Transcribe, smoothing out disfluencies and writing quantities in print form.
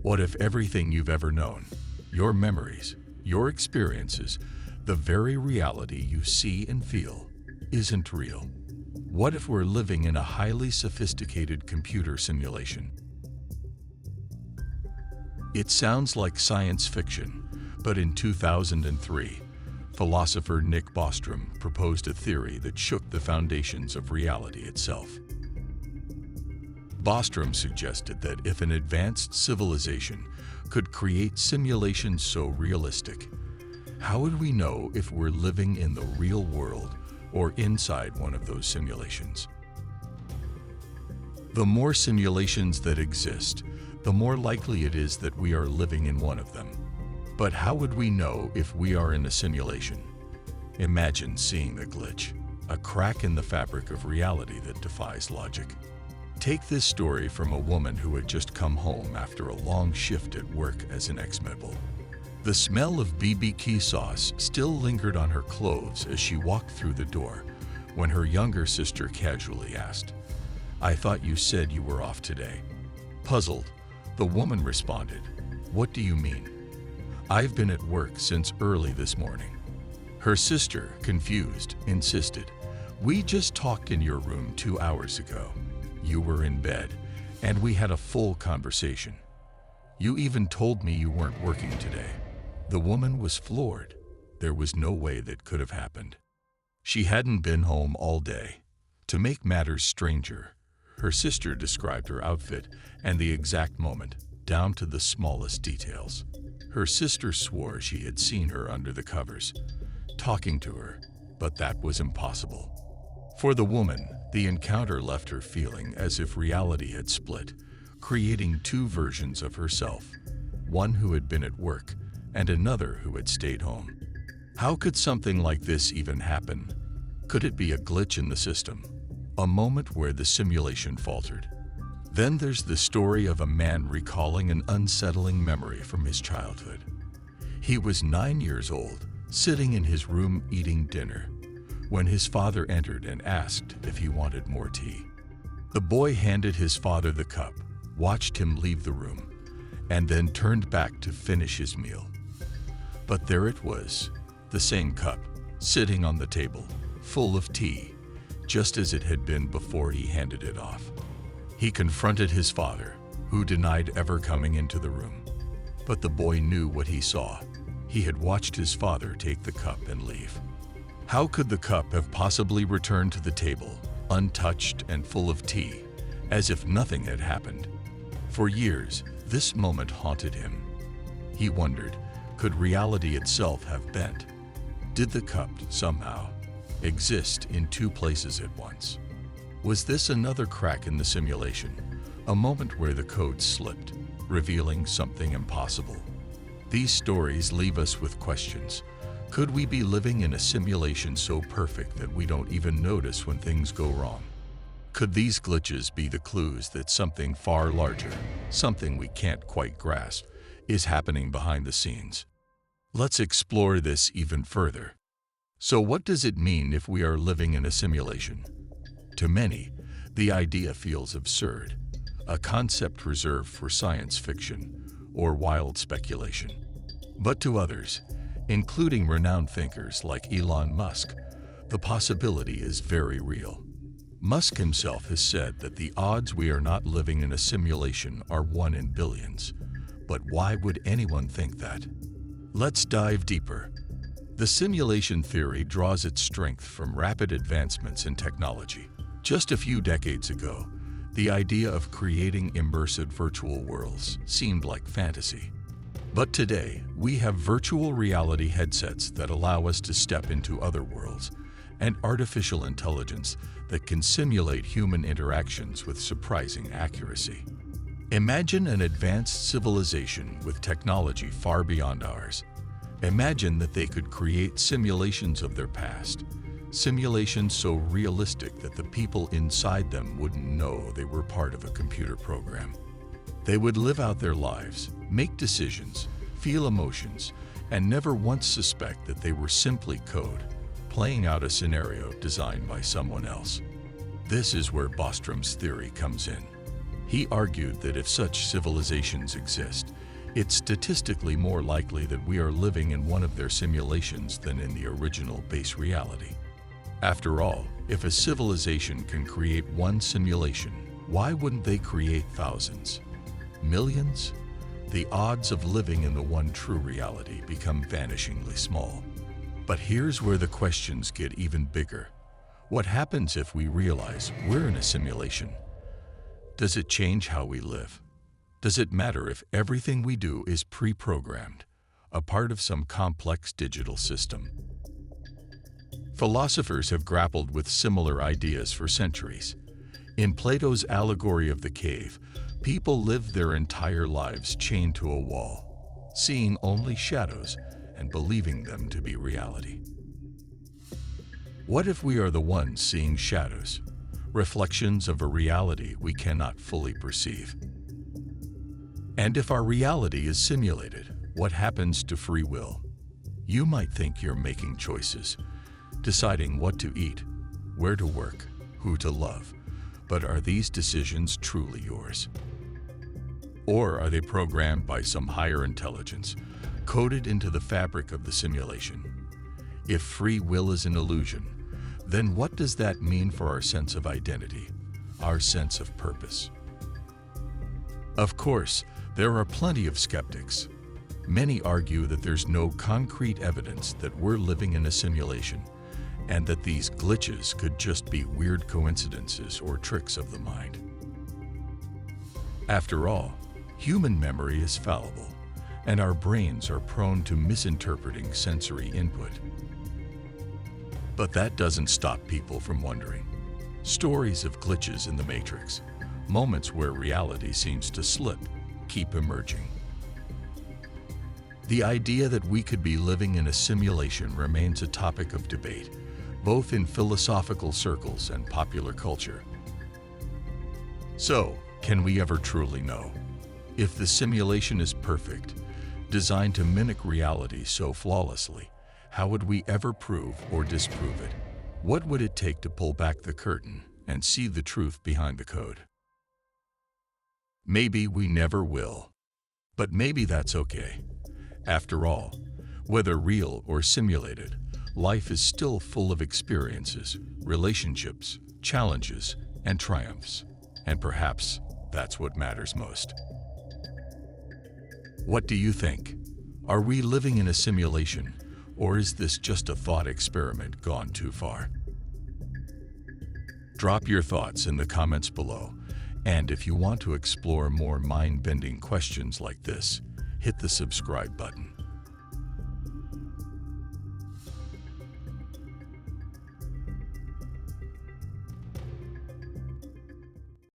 What if everything you've ever known, your memories, your experiences, the very reality you see and feel, isn't real? What if we're living in a highly sophisticated computer simulation? It sounds like science fiction, but in 2003, philosopher Nick Bostrom proposed a theory that shook the foundations of reality itself. Bostrom suggested that if an advanced civilization could create simulations so realistic, how would we know if we're living in the real world or inside one of those simulations? The more simulations that exist, the more likely it is that we are living in one of them. But how would we know if we are in a simulation? Imagine seeing the glitch, a crack in the fabric of reality that defies logic. Take this story from a woman who had just come home after a long shift at work as an ex-mebel. The smell of BBQ sauce still lingered on her clothes as she walked through the door when her younger sister casually asked, "I thought you said you were off today." Puzzled, the woman responded, "What do you mean? I've been at work since early this morning." Her sister, confused, insisted, "We just talked in your room 2 hours ago. You were in bed, and we had a full conversation. You even told me you weren't working today." The woman was floored. There was no way that could have happened. She hadn't been home all day. To make matters stranger, her sister described her outfit and the exact moment, down to the smallest details. Her sister swore she had seen her under the covers, talking to her, but that was impossible. For the woman, the encounter left her feeling as if reality had split, creating two versions of herself, one who had been at work and another who had stayed home. How could something like this even happen? Could it be a glitch in the system? A moment where the simulation faltered? Then there's the story of a man recalling an unsettling memory from his childhood. He was 9 years old, sitting in his room eating dinner, when his father entered and asked if he wanted more tea. The boy handed his father the cup, watched him leave the room, and then turned back to finish his meal. But there it was, the same cup, sitting on the table, full of tea, just as it had been before he handed it off. He confronted his father, who denied ever coming into the room. But the boy knew what he saw. He had watched his father take the cup and leave. How could the cup have possibly returned to the table, untouched and full of tea, as if nothing had happened? For years, this moment haunted him. He wondered, could reality itself have bent? Did the cup, somehow, exist in two places at once? Was this another crack in the simulation, a moment where the code slipped, revealing something impossible? These stories leave us with questions. Could we be living in a simulation so perfect that we don't even notice when things go wrong? Could these glitches be the clues that something far larger, something we can't quite grasp, is happening behind the scenes? Let's explore this even further. So what does it mean if we are living in a simulation? To many, the idea feels absurd, a concept reserved for science fiction or wild speculation. But to others, including renowned thinkers like Elon Musk, the possibility is very real. Musk himself has said that the odds we are not living in a simulation are 1 in billions. But why would anyone think that? Let's dive deeper. The simulation theory draws its strength from rapid advancements in technology. Just a few decades ago, the idea of creating immersive virtual worlds seemed like fantasy. But today, we have virtual reality headsets that allow us to step into other worlds, and artificial intelligence that can simulate human interactions with surprising accuracy. Imagine an advanced civilization with technology far beyond ours. Imagine that they could create simulations of their past, simulations so realistic that the people inside them wouldn't know they were part of a computer program. They would live out their lives, make decisions, feel emotions, and never once suspect that they were simply code, playing out a scenario designed by someone else. This is where Bostrom's theory comes in. He argued that if such civilizations exist, it's statistically more likely that we are living in one of their simulations than in the original base reality. After all, if a civilization can create one simulation, why wouldn't they create thousands? Millions? The odds of living in the one true reality become vanishingly small. But here's where the questions get even bigger. What happens if we realize we're in a simulation? Does it change how we live? Does it matter if everything we do is pre-programmed, a part of some complex digital system? Philosophers have grappled with similar ideas for centuries. In Plato's allegory of the cave, people lived their entire lives chained to a wall, seeing only shadows and believing them to be reality. What if we are the ones seeing shadows, reflections of a reality we cannot fully perceive? And if our reality is simulated, what happens to free will? You might think you're making choices, deciding what to eat, where to work, who to love, but are these decisions truly yours? Or are they programmed by some higher intelligence, coded into the fabric of the simulation? If free will is an illusion, then what does that mean for our sense of identity, our sense of purpose? Of course, there are plenty of skeptics. Many argue that there's no concrete evidence that we're living in a simulation, and that these glitches could just be weird coincidences or tricks of the mind. After all, human memory is fallible, and our brains are prone to misinterpreting sensory input. But that doesn't stop people from wondering. Stories of glitches in the Matrix, moments where reality seems to slip, keep emerging. The idea that we could be living in a simulation remains a topic of debate, both in philosophical circles and popular culture. So, can we ever truly know? If the simulation is perfect, designed to mimic reality so flawlessly, how would we ever prove or disprove it? What would it take to pull back the curtain and see the truth behind the code? Maybe we never will, but maybe that's okay. After all, whether real or simulated, life is still full of experiences, relationships, challenges, and triumphs. And perhaps that's what matters most. What do you think? Are we living in a simulation, or is this just a thought experiment gone too far? Drop your thoughts in the comments below, and if you want to explore more mind-bending questions like this, hit the subscribe button.